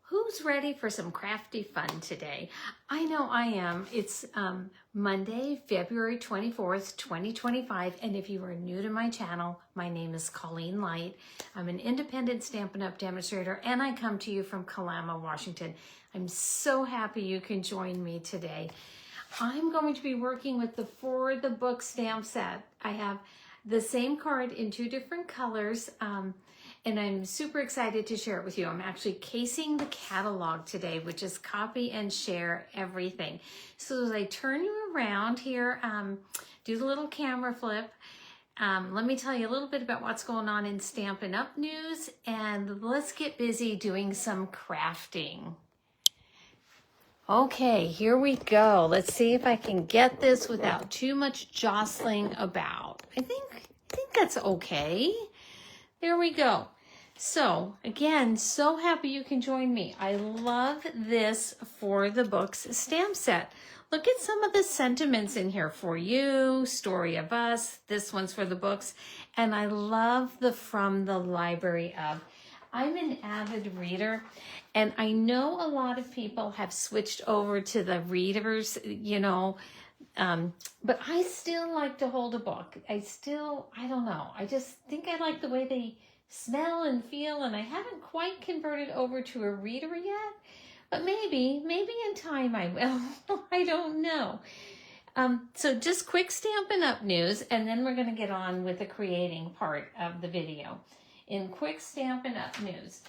Who's ready for some crafty fun today? I know I am. It's Monday, February 24th, 2025. And if you are new to my channel, my name is Colleen Light. I'm an independent Stampin' Up! Demonstrator, and I come to you from Kalama, Washington. I'm so happy you can join me today. I'm going to be working with the For the Book stamp set. I have the same card in two different colors. And I'm super excited to share it with you. I'm actually casing the catalog today, which is copy and share everything. So as I turn you around here, do the little camera flip. Let me tell you a little bit about what's going on in Stampin' Up! News, and let's get busy doing some crafting. Okay, here we go. Let's see if I can get this without too much jostling about. I think that's okay. There we go. So again, so happy you can join me. I love this For the Books stamp set. Look at some of the sentiments in here. For you, Story of Us, this one's for the books. And I love the From the Library of. I'm an avid reader, and I know a lot of people have switched over to the readers, but I still like to hold a book. I don't know. I just think I like the way they smell and feel, and I haven't quite converted over to a reader yet, but maybe in time I will. I don't know. So just quick Stampin' Up! News, and then we're going to get on with the creating part of the video. In quick Stampin' Up! News,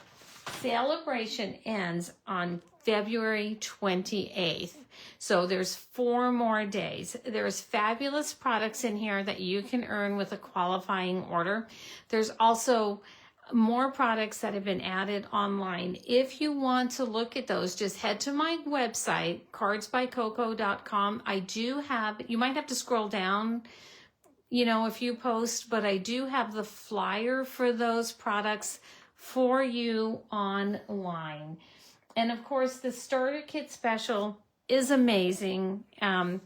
celebration ends on February 28th. So there's 4 more days. There's fabulous products in here that you can earn with a qualifying order. There's also more products that have been added online. If you want to look at those, just head to my website, cardsbycoco.com. You might have to scroll down, a few posts, but I do have the flyer for those products for you online. And of course, the starter kit special is amazing. Let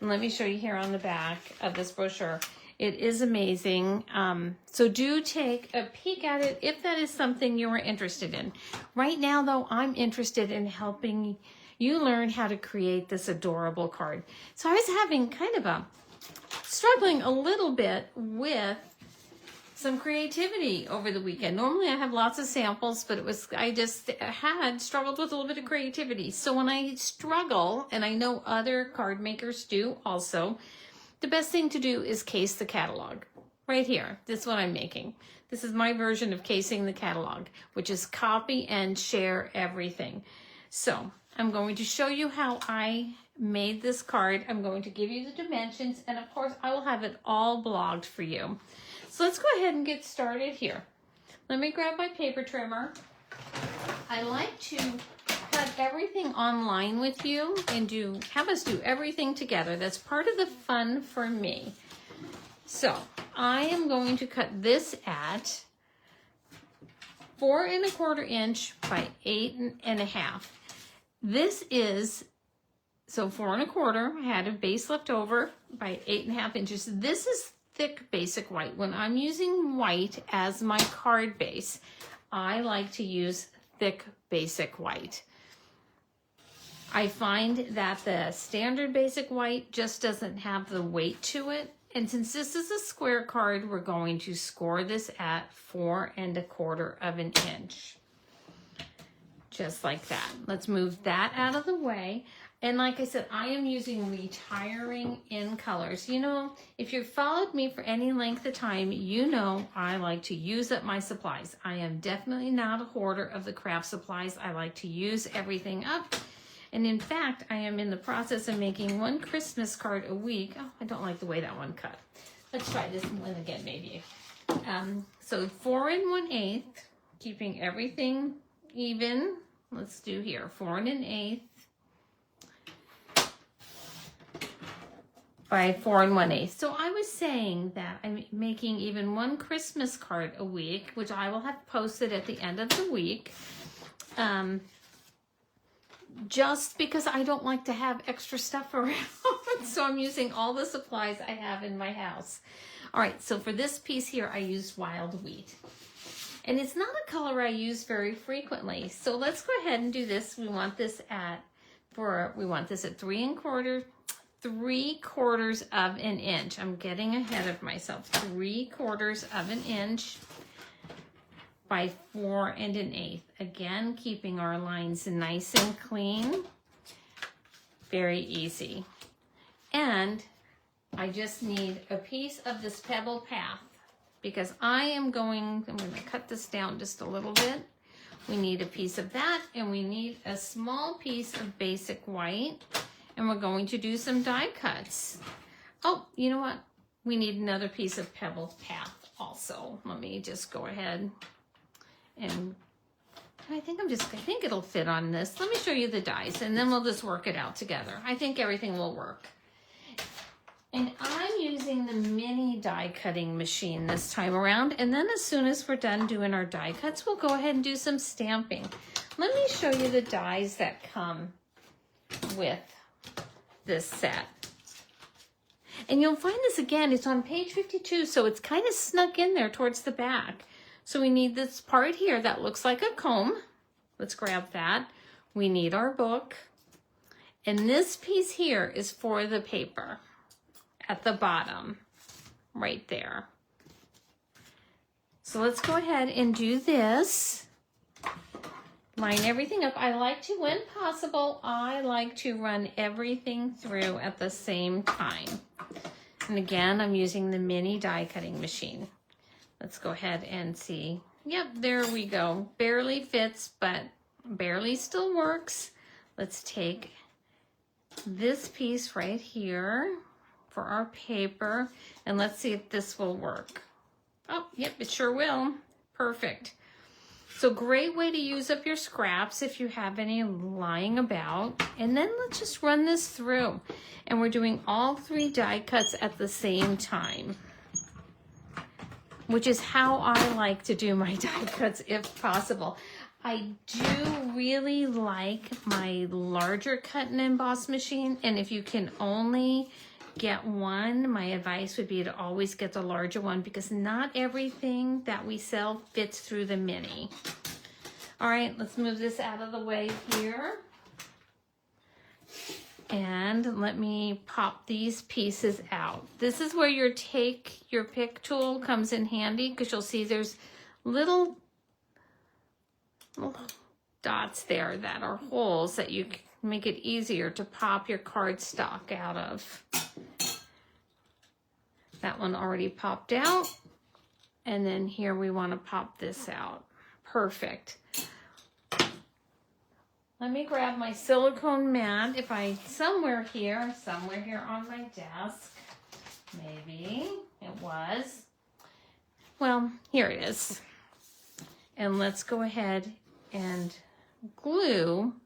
me show you here on the back of this brochure. It is amazing. So do take a peek at it if that is something you are interested in. Right now, though, I'm interested in helping you learn how to create this adorable card. So I was having struggling a little bit with some creativity over the weekend. Normally I have lots of samples, but I just had struggled with a little bit of creativity. So when I struggle, and I know other card makers do also, the best thing to do is case the catalog. Right here, this is what I'm making. This is my version of casing the catalog, which is copy and share everything. So I'm going to show you how I made this card. I'm going to give you the dimensions, and of course I will have it all blogged for you. So let's go ahead and get started here. Let me grab my paper trimmer. I like to cut everything online with you and have us do everything together. That's part of the fun for me. So I am going to cut this at 4 1/4 inch by 8 1/2. This is, so 4 1/4, I had a base left over by 8 1/2 inches. This is thick basic white. When I'm using white as my card base, I like to use thick basic white. I find that the standard basic white just doesn't have the weight to it. And since this is a square card, we're going to score this at 4 1/4 inch. Just like that. Let's move that out of the way. And like I said, I am using retiring in colors. If you've followed me for any length of time, I like to use up my supplies. I am definitely not a hoarder of the craft supplies. I like to use everything up. And in fact, I am in the process of making 1 Christmas card a week. Oh, I don't like the way that one cut. Let's try this one again, maybe. So 4 1/8, keeping everything even. Let's do here, 4 1/8. By 4 1/8. So I was saying that I'm making even 1 Christmas card a week, which I will have posted at the end of the week, just because I don't like to have extra stuff around. So I'm using all the supplies I have in my house. All right, so for this piece here, I used wild wheat. And it's not a color I use very frequently. So let's go ahead and do this. We want this at 3/4 of an inch. I'm getting ahead of myself. 3/4 of an inch by 4 1/8. Again, keeping our lines nice and clean. Very easy. And I just need a piece of this pebble path because I'm going to cut this down just a little bit. We need a piece of that, and we need a small piece of basic white, and we're going to do some die cuts. Oh, you know what? We need another piece of pebble path also. Let me just go ahead and I think it'll fit on this. Let me show you the dies, and then we'll just work it out together. I think everything will work. And I'm using the mini die cutting machine this time around. And then as soon as we're done doing our die cuts, we'll go ahead and do some stamping. Let me show you the dies that come with this set. And you'll find this again, it's on page 52, so it's kind of snuck in there towards the back. So we need this part here that looks like a comb. Let's grab that. We need our book. And this piece here is for the paper at the bottom, right there. So let's go ahead and do this. Line everything up. I like to, when possible, I like to run everything through at the same time. And again, I'm using the mini die cutting machine. Let's go ahead and see. Yep, there we go. Barely fits, but barely still works. Let's take this piece right here for our paper, and let's see if this will work. Oh, yep, it sure will. Perfect. So great way to use up your scraps if you have any lying about. And then let's just run this through. And we're doing all 3 die cuts at the same time, which is how I like to do my die cuts if possible. I do really like my larger cut and emboss machine, and if you can only get one, my advice would be to always get the larger one because not everything that we sell fits through the mini. All right, let's move this out of the way here. And let me pop these pieces out. This is where your take your pick tool comes in handy because you'll see there's little dots there that are holes that you can make it easier to pop your cardstock out of. That one already popped out. And then here we want to pop this out. Perfect. Let me grab my silicone mat. Somewhere here on my desk. Maybe it was. Well, here it is. And let's go ahead and glue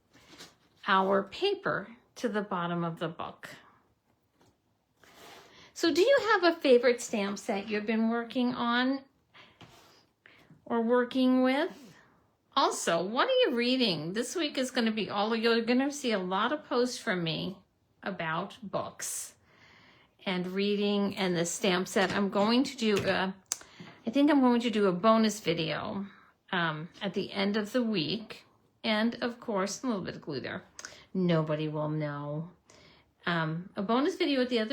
our paper to the bottom of the book. So do you have a favorite stamp set you've been working on or working with? Also, what are you reading? This week is going to be you're going to see a lot of posts from me about books and reading and the stamp set. I'm going to do I think I'm going to do a bonus video at the end of the week. And of course, a little bit of glue there. Nobody will know. A bonus video at the end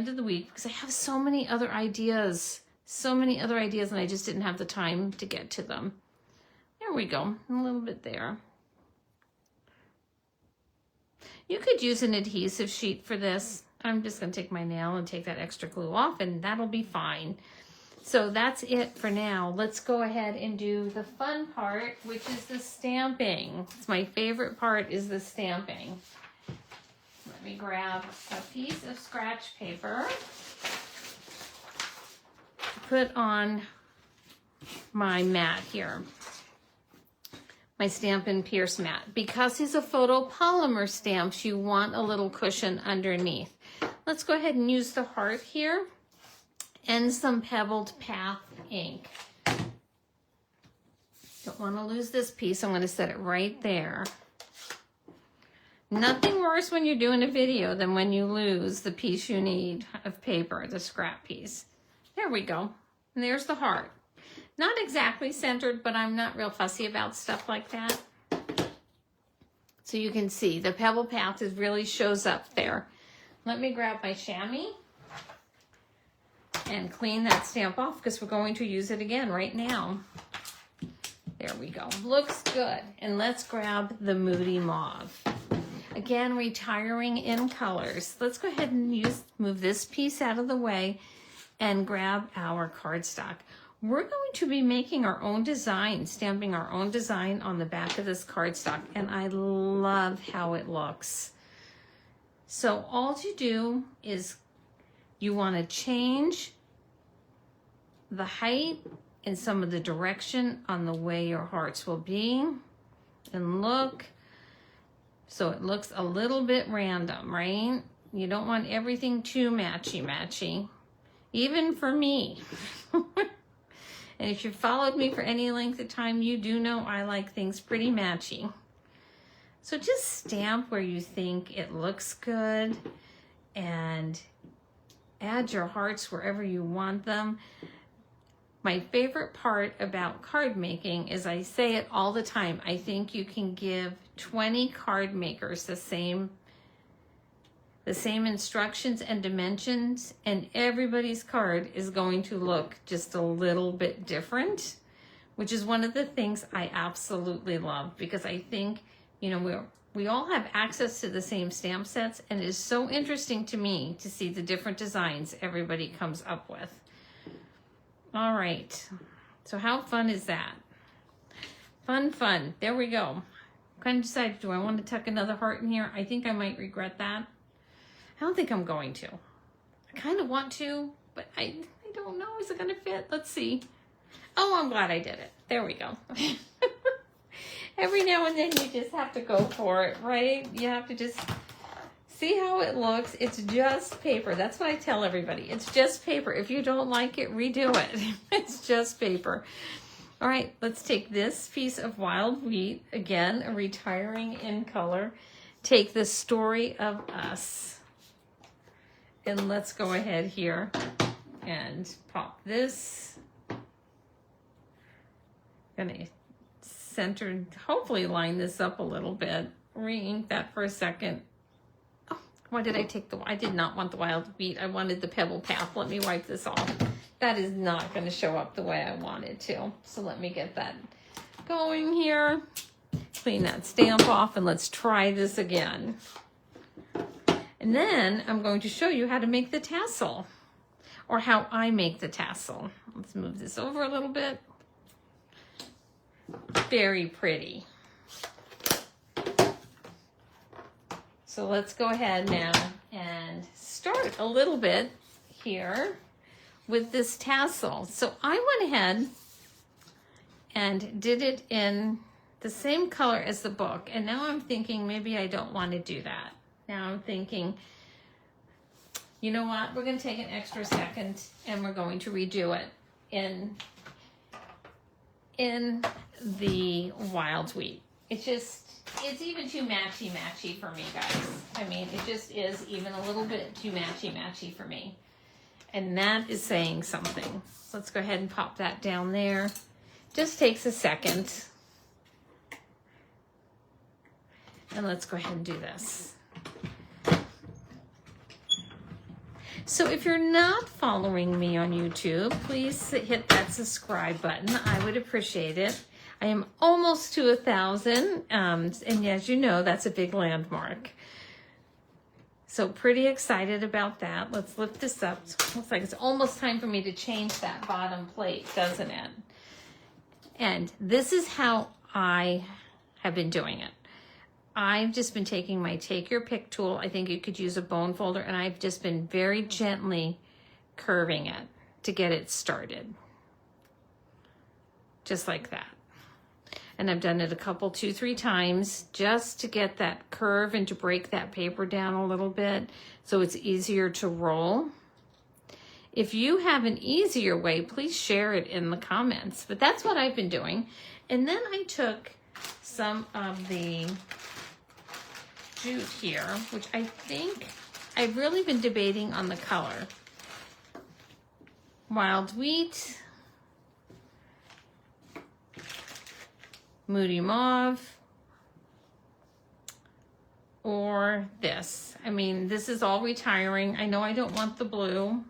of the week because I have so many other ideas, and I just didn't have the time to get to them. There we go, a little bit there. You could use an adhesive sheet for this. I'm just going to take my nail and take that extra glue off, and that'll be fine. So that's it for now. Let's go ahead and do the fun part, which is the stamping. It's my favorite part is the stamping. Let me grab a piece of scratch paper to put on my mat here. My Stampin' Pierce mat. Because these are photopolymer stamps, you want a little cushion underneath. Let's go ahead and use the heart here and some Pebbled Path ink. Don't want to lose this piece. I'm going to set it right there. Nothing worse when you're doing a video than when you lose the piece you need of paper, the scrap piece. There we go. And there's the heart. Not exactly centered, but I'm not real fussy about stuff like that. So you can see the pebble path really shows up there. Let me grab my chamois and clean that stamp off because we're going to use it again right now. There we go. Looks good. And let's grab the Moody Mauve. Again, retiring in colors. Let's go ahead and move this piece out of the way and grab our cardstock. We're going to be making our own design, stamping our own design on the back of this cardstock, and I love how it looks. So all you do is you want to change the height and some of the direction on the way your hearts will be, and look, so it looks a little bit random, right? You don't want everything too matchy-matchy, even for me. And if you've followed me for any length of time, you do know I like things pretty matchy. So just stamp where you think it looks good and add your hearts wherever you want them. My favorite part about card making is, I say it all the time, I think you can give 20 card makers the same instructions and dimensions, and everybody's card is going to look just a little bit different, which is one of the things I absolutely love, because I think, you know, we all have access to the same stamp sets, and it is so interesting to me to see the different designs everybody comes up with. All right, so how fun is that? Fun. There we go. Kind of decided, do I want to tuck another heart in here? I think I might regret that. I don't think I'm going to. I kind of want to, but I don't know. Is it going to fit? Let's see. Oh, I'm glad I did it. There we go. Every now and then you just have to go for it, right? You have to just see how it looks. It's just paper. That's what I tell everybody. It's just paper. If you don't like it, redo it. It's just paper. All right, let's take this piece of wild wheat. Again, a retiring in color. Take the Story of Us. And let's go ahead here and pop this. Gonna center, hopefully line this up a little bit. Re-ink that for a second. Oh, why did I take I did not want the wild wheat. I wanted the pebble path. Let me wipe this off. That is not going to show up the way I wanted to. So let me get that going here. Clean that stamp off, and let's try this again. And then I'm going to show you how to make the tassel, or how I make the tassel. Let's move this over a little bit. Very pretty. So let's go ahead now and start a little bit here with this tassel. So I went ahead and did it in the same color as the book, and now I'm thinking maybe I don't want to do that. Now I'm thinking, you know what? We're going to take an extra second and we're going to redo it in the wild wheat. It's even too matchy for me, guys. I mean, it just is even a little bit too matchy for me. And that is saying something. So let's go ahead and pop that down there. Just takes a second. And let's go ahead and do this. So if you're not following me on YouTube, please hit that subscribe button. I would appreciate it. I am almost to 1,000, and as you know, that's a big landmark. So pretty excited about that. Let's lift this up. Looks like it's almost time for me to change that bottom plate, doesn't it? And this is how I have been doing it. I've just been taking my Take Your Pick tool. I think you could use a bone folder, and I've just been very gently curving it to get it started. Just like that. And I've done it a couple, 2-3 times just to get that curve and to break that paper down a little bit so it's easier to roll. If you have an easier way, please share it in the comments. But that's what I've been doing. And then I took some of the jute here, which I think I've really been debating on the color. Wild wheat Moody Mauve, or this. I mean, this is all retiring. I know I don't want the blue.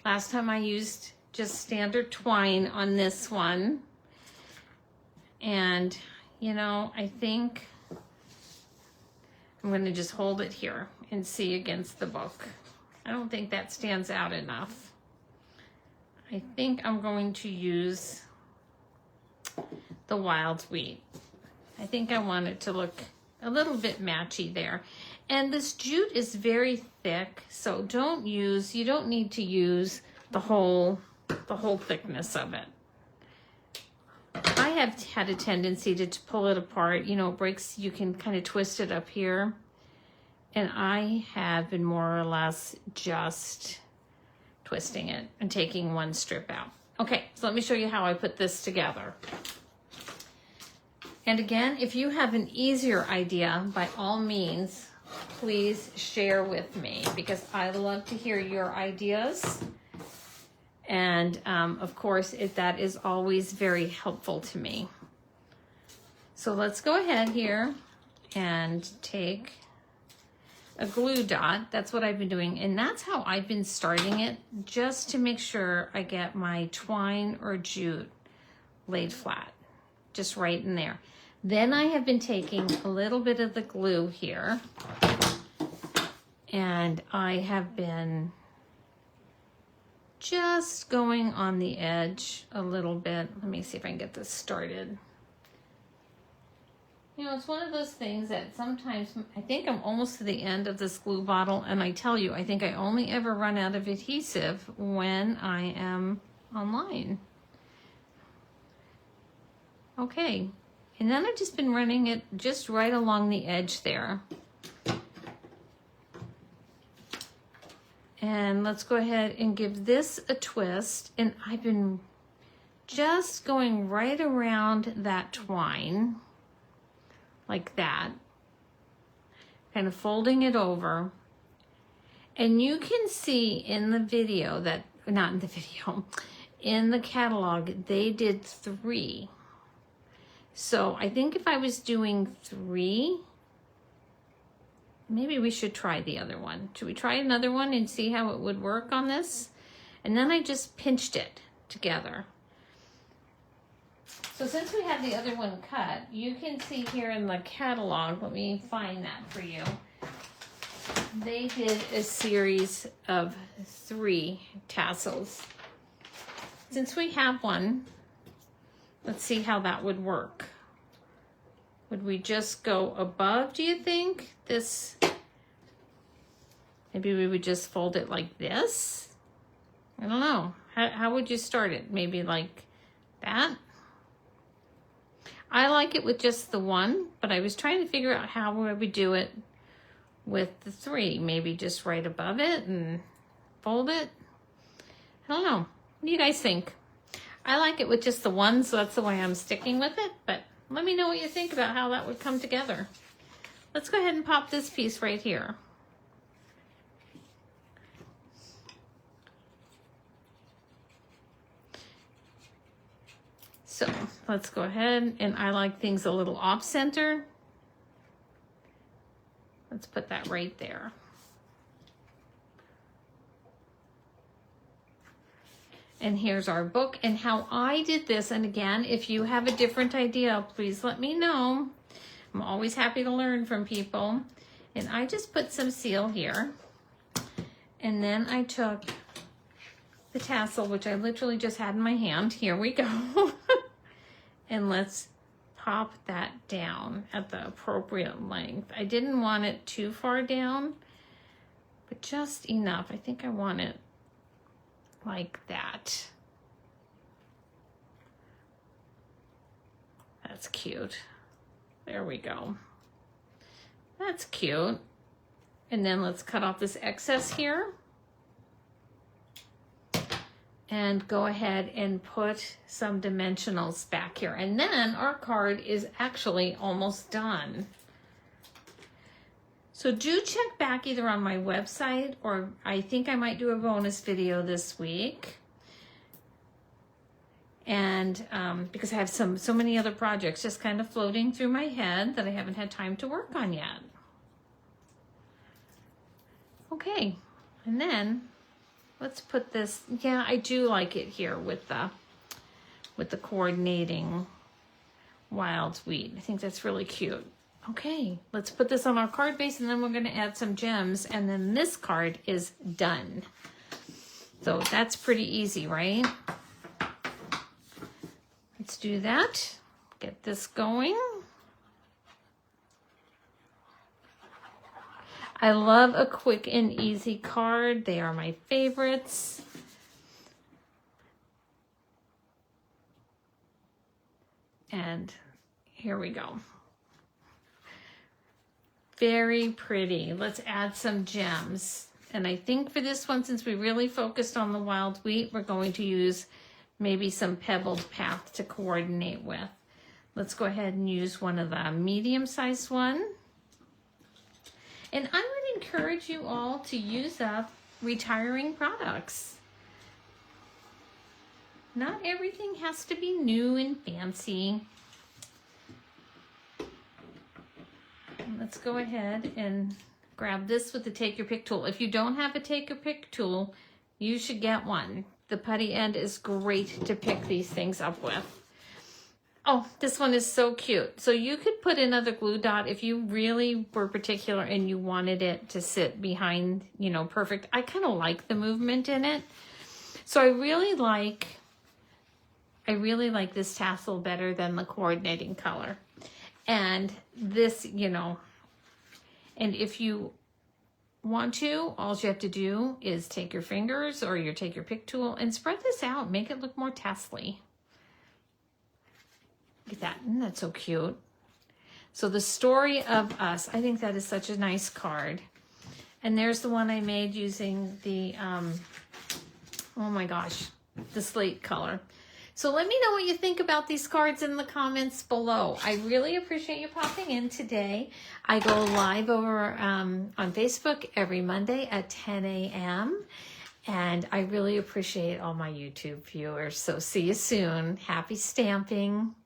Last time I used just standard twine on this one. And, you know, I think I'm going to just hold it here and see against the book. I don't think that stands out enough. I think I'm going to use the Wild Wheat. I think I want it to look a little bit matchy there. And this jute is very thick, so you don't need to use the whole thickness of it. I have had a tendency to pull it apart, you know, it breaks, you can kind of twist it up here. And I have been more or less just twisting it and taking one strip out. Okay, so let me show you how I put this together. And again, if you have an easier idea, by all means, please share with me, because I love to hear your ideas. And of course, that is always very helpful to me. So let's go ahead here and take a glue dot. That's what I've been doing. And that's how I've been starting it, just to make sure I get my twine or jute laid flat, just right in there. Then I have been taking a little bit of the glue here, and I have been just going on the edge a little bit. Let me see if I can get this started. You know, it's one of those things that sometimes, I think I'm almost to the end of this glue bottle, and I tell you, I think I only ever run out of adhesive when I am online. Okay, and then I've just been running it just right along the edge there. And let's go ahead and give this a twist, and I've been just going right around that twine, like that, kind of folding it over. And you can see in the video that, not in the video, in the catalog, they did 3. So I think if I was doing 3, maybe we should try the other one. Should we try another one and see how it would work on this? And then I just pinched it together. So since we have the other one cut, you can see here in the catalog, let me find that for you. They did a series of 3 tassels. Since we have one, let's see how that would work. Would we just go above, do you think? This, maybe we would just fold it like this? I don't know. How would you start it? Maybe like that? I like it with just the one, but I was trying to figure out how we would do it with the 3. Maybe just right above it and fold it. I don't know. What do you guys think? I like it with just the one, so that's the way I'm sticking with it, but let me know what you think about how that would come together. Let's go ahead and pop this piece right here. So let's go ahead, and I like things a little off-center. Let's put that right there. And here's our book and how I did this. And again, if you have a different idea, please let me know. I'm always happy to learn from people. And I just put some seal here. And then I took the tassel, which I literally just had in my hand. Here we go. And let's pop that down at the appropriate length. I didn't want it too far down, but just enough. I think I want it like that. That's cute. There we go. That's cute. And then let's cut off this excess here. And go ahead and put some dimensionals back here. And then our card is actually almost done. So do check back either on my website, or I think I might do a bonus video this week. And because I have so many other projects just kind of floating through my head that I haven't had time to work on yet. Okay, and then let's put this, yeah, I do like it here with the coordinating wild wheat. I think that's really cute. Okay, let's put this on our card base, and then we're gonna add some gems, and then this card is done. So that's pretty easy, right? Let's do that. Get this going. I love a quick and easy card. They are my favorites. And here we go. Very pretty. Let's add some gems. And I think for this one, since we really focused on the wild wheat, we're going to use maybe some pebbled path to coordinate with. Let's go ahead and use one of the medium-sized one. And I would encourage you all to use up retiring products. Not everything has to be new and fancy. Let's go ahead and grab this with the Take Your Pick tool. If you don't have a Take Your Pick tool, you should get one. The putty end is great to pick these things up with. Oh, this one is so cute. So you could put another glue dot if you really were particular and you wanted it to sit behind, you know, perfect. I kind of like the movement in it. So I really like this tassel better than the coordinating color. And this, you know, and if you want to, all you have to do is take your fingers or your Take Your Pick tool and spread this out. Make it look more tassel-y. Look at that. Isn't that so cute? So the Story of Us. I think that is such a nice card. And there's the one I made using the, oh my gosh, the slate color. So let me know what you think about these cards in the comments below. I really appreciate you popping in today. I go live over on Facebook every Monday at 10 a.m. And I really appreciate all my YouTube viewers. So see you soon. Happy stamping.